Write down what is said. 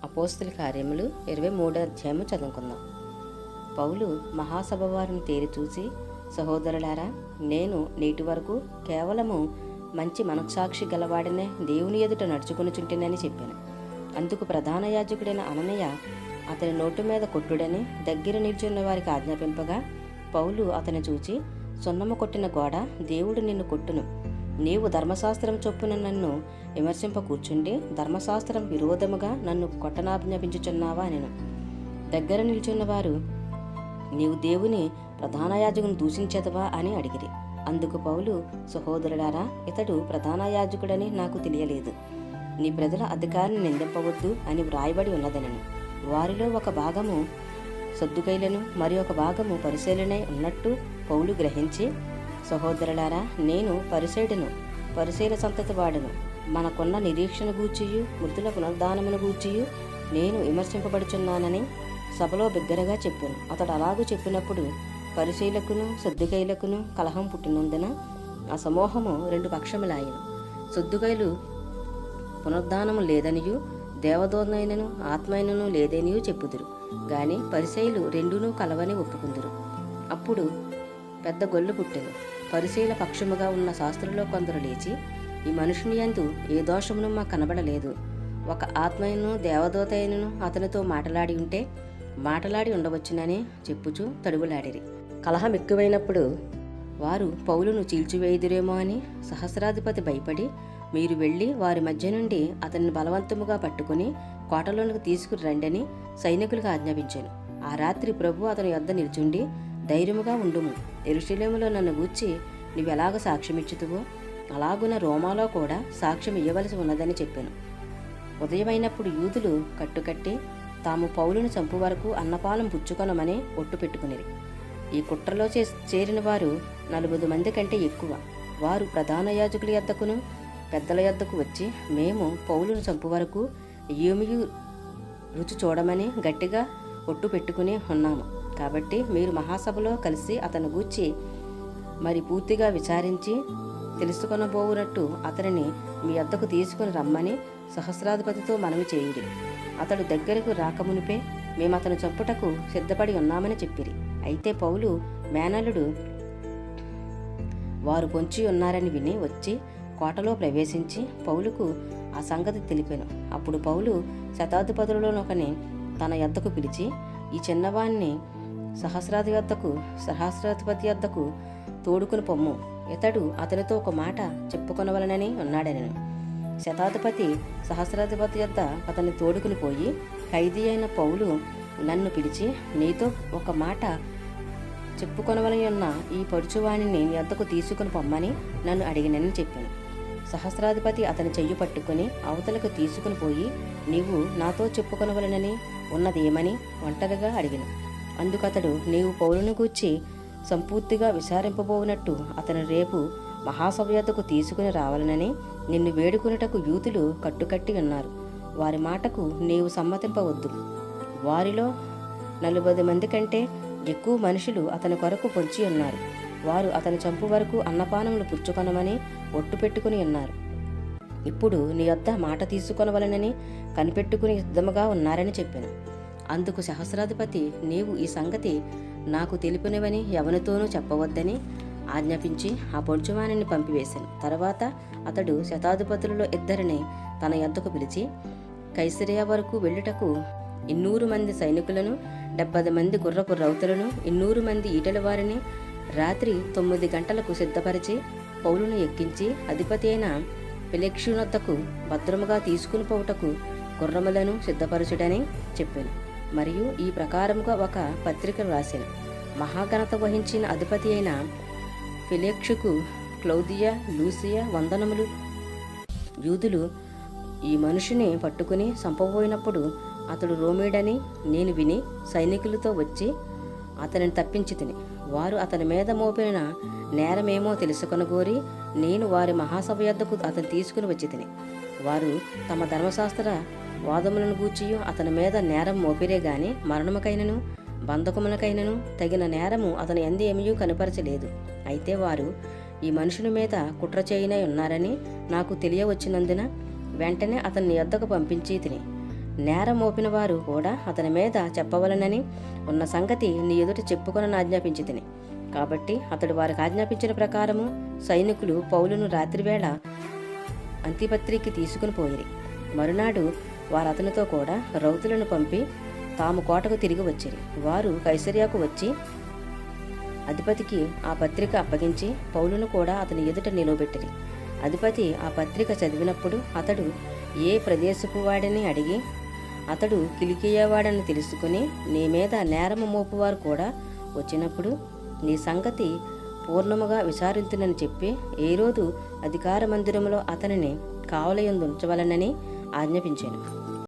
అపోస్తుల కార్యములు 23వ అధ్యాయము చదువుకుందాం. పౌలు మహాసభ వారిని తేరి చూసి, సహోదరులారా, నేను నేటి వరకు కేవలము మంచి మనస్సాక్షి గలవాడినే దేవుని ఎదుట నడుచుకొనుచుంటేనని చెప్పాను. అందుకు ప్రధాన యాజకుడైన అననీయ అతని నోటు మీద కొట్టుడని దగ్గర నిల్చున్న వారికి ఆజ్ఞాపింపగా, పౌలు అతని చూచి, సున్నము కొట్టిన గోడ దేవుడు నిన్ను కొట్టును. నీవు ధర్మశాస్త్రం చొప్పున నన్ను విమర్శింప కూర్చుండి ధర్మశాస్త్రం విరోధముగా నన్ను కొట్టనాజ్ఞాపించుచున్నావా నేను. దగ్గర నిల్చున్నవారు, నీవు దేవుని ప్రధాన యాజకుని దూషించదవా అని అడిగిరి. అందుకు పౌలు, సహోదరులారా, ఇతడు ప్రధాన యాజకుడని నాకు తెలియలేదు. నీ ప్రజల అధికారిని నిందింపవద్దు అని వ్రాయబడి ఉన్నదనను. వారిలో ఒక భాగము సద్దుకైలను మరి ఒక భాగము పరిశీలనై ఉన్నట్టు పౌలు గ్రహించి, సహోదరులారా, నేను పరిసేయుడును, పరిశీల సంతతి వాడును. మనకున్న నిరీక్షణ గూర్చియు మృతుల పునరుద్ధానమును గూర్చియు నేను విమర్శింపబడుచున్నానని సభలో బిగ్గరగా చెప్పాను. అతడు అలాగూ చెప్పినప్పుడు పరిశీలకును సద్దుకైలకును కలహం పుట్టినందున ఆ సమూహము 2 పక్షములాయెను. సద్దుకైలు పునరుద్ధానము లేదనియు దేవదూతనైనను ఆత్మైనను లేదనియు చెప్పుదురు, గాని పరిసయ్యులు రెండునూ కలవని ఒప్పుకుందురు. అప్పుడు పెద్ద గొల్లు పుట్టెను. పరిశీల పక్షముగా ఉన్న శాస్త్రుల్లో కొందరు లేచి, ఈ మనుషుని యందు ఏ దోషమును మాకు కనబడలేదు. ఒక ఆత్మయను దేవదూత అయినను అతనితో మాటలాడి ఉండవచ్చునని చెప్పుచూ తడువులాడిరి. కలహం ఎక్కువైనప్పుడు వారు పౌలును చీల్చివేయుదురేమో అని సహస్రాధిపతి భయపడి, మీరు వెళ్ళి వారి మధ్య నుండి అతన్ని బలవంతముగా పట్టుకుని కోటలోనికి తీసుకురండని సైనికులకు ఆజ్ఞాపించాను. ఆ రాత్రి ప్రభు అతని యొద్ద నిల్చుండి, ధైర్యముగా ఉండుము, యెరూషలేములో నన్ను గూర్చి నీవెలాగ సాక్ష్యమిచ్చుతువో అలాగున రోమాలో కూడా సాక్ష్యం ఇవ్వవలసి ఉన్నదని చెప్పాను. ఉదయమైనప్పుడు యూదులు కట్టుకట్టి తాము పౌలును చంపు వరకు అన్నపానం పుచ్చుకొనమని ఒట్టు పెట్టుకునిరి. ఈ కుట్రలో చేరిన వారు 40 మంది కంటే ఎక్కువ. వారు ప్రధాన యాజకుల యొద్దకును పెద్దల యొద్దకు వచ్చి, మేము పౌలును చంపు వరకు ఏమియు రుచి చూడమని గట్టిగా ఒట్టు పెట్టుకుని ఉన్నాము. కాబట్టి మీరు మహాసభలో కలిసి అతను గూర్చి మరి పూర్తిగా విచారించి తెలుసుకొనబోవునట్టు అతనిని మీ వద్దకు తీసుకుని రమ్మని సహస్రాధిపతితో మనవి చేయుడి. అతడు దగ్గరకు రాకమునిపే మేము అతను చంపుటకు సిద్ధపడి ఉన్నామని చెప్పిరి. అయితే పౌలు మేనలుడు వారు పొంచి ఉన్నారని విని వచ్చి కోటలో ప్రవేశించి పౌలుకు ఆ సంగతి తెలిపాను. అప్పుడు పౌలు శతాధిపతులలోనొకని తన యొద్దకు పిలిచి, ఈ చిన్నవాణ్ణి సహస్రాధిపతి వద్దకు తోడుకుని పొమ్ము, ఇతడు అతనితో ఒక మాట చెప్పుకొనవలనని ఉన్నాడనెను. శతాధిపతి సహస్రాధిపతి వద్ద అతన్ని తోడుకుని పోయి, ఖైదీ అయిన పౌలు నన్ను పిలిచి నీతో ఒక మాట చెప్పుకొనవలని ఉన్న ఈ పడుచువాణిని నీ వద్దకు తీసుకుని పొమ్మని నన్ను అడిగినని చెప్పాను. సహస్రాధిపతి అతని చెయ్యి పట్టుకుని అవతలకు తీసుకుని పోయి, నీవు నాతో చెప్పుకొనవలనని ఉన్నదేమని ఒంటరిగా అడిగిన. అందుకతడు, నీవు పౌలును గూర్చి సంపూర్తిగా విచారింపబోనట్టు అతను రేపు మహాసభ యొద్దకు తీసుకుని రావాలనని నిన్ను వేడుకునేటకు యూదులు కట్టుకట్టి ఉన్నారు. వారి మాటకు నీవు సమ్మతింపవద్దు. వారిలో 40 మంది కంటే ఎక్కువ మనుషులు అతని కొరకు పొంచి ఉన్నారు. వారు అతని చంపు వరకు అన్నపానములు పుచ్చుకొనమని ఒట్టు పెట్టుకుని ఉన్నారు. ఇప్పుడు నీ వద్ద మాట తీసుకొనవలనని కనిపెట్టుకుని సిద్ధముగా ఉన్నారని చెప్పాను. అందుకు సహస్రాధిపతి, నీవు ఈ సంగతి నాకు తెలిపినవని ఎవరితోనూ చెప్పవద్దని ఆజ్ఞాపించి ఆ పొడుచువాణిని పంపివేశాను. తర్వాత అతడు శతాధిపతులలో 2 తన యొద్దకు పిలిచి, కైసరియా వరకు వెళ్ళుటకు 200 మంది సైనికులను 70 మంది గుర్రపు రౌతులను 200 మంది ఈటల వారిని రాత్రి 9 గంటలకు సిద్ధపరిచి పౌలును ఎక్కించి అధిపతి అయిన ఫెలిక్సునొద్దకు భద్రముగా తీసుకుని పోవుటకు గుర్రములను సిద్ధపరచుడని చెప్పాను. మరియు ఈ ప్రకారముగా ఒక పత్రిక వ్రాసాను. మహాఘనత వహించిన అధిపతి అయిన ఫెలిక్సుకు క్లౌదియా లూసియా వందనములు. యూదులు ఈ మనుషుని పట్టుకుని చంపబోయినప్పుడు అతడు రోమీడని నేను విని సైనికులతో వచ్చి అతనిని తప్పించితిని. వారు అతని మీద మోపిన నేరమేమో తెలుసుకొనగోరి నేను వారి మహాసభ యొద్దకు అతను తీసుకుని వచ్చి తిని. వారు తమ ధర్మశాస్త్ర వాదములను గూర్చియు అతని మీద నేరం మోపిరే గాని మరణముకైనను బంధకమునకైనను తగిన నేరము అతని యందు ఏమీ కనుపరచలేదు. అయితే వారు ఈ మనుషుని మీద కుట్ర చేయనై ఉన్నారని నాకు తెలియవచ్చినందున వెంటనే అతన్ని యొద్దకు పంపించి తిని నేరం మోపిన వారు కూడా అతని మీద చెప్పవలనని ఉన్న సంగతి నీ ఎదుట చెప్పుకొనని ఆజ్ఞాపించి తిని. కాబట్టి అతడు వారికి ఆజ్ఞాపించిన ప్రకారము సైనికులు పౌలును రాత్రివేళ అంతిపత్రికి తీసుకుని పోయిరి. మరునాడు వారు అతనితో కూడా రౌతులను పంపి తాము కోటకు తిరిగి వచ్చిరి. వారు కైసరియాకు వచ్చి అధిపతికి ఆ పత్రిక అప్పగించి పౌలును కూడా అతని ఎదుట నిలవబెట్టిరి. అధిపతి ఆ పత్రిక చదివినప్పుడు అతడు ఏ ప్రదేశపు వాడిని అడిగి అతడు కిలికియావాడని తెలుసుకుని, నీ మీద నేరము మోపువారు కూడా వచ్చినప్పుడు నీ సంగతి పూర్ణముగా విచారించునని చెప్పి హేరోదు అధికార మందిరములో అతనిని కావలియందు ఉంచవలనని ఆజ్ఞాపించాను.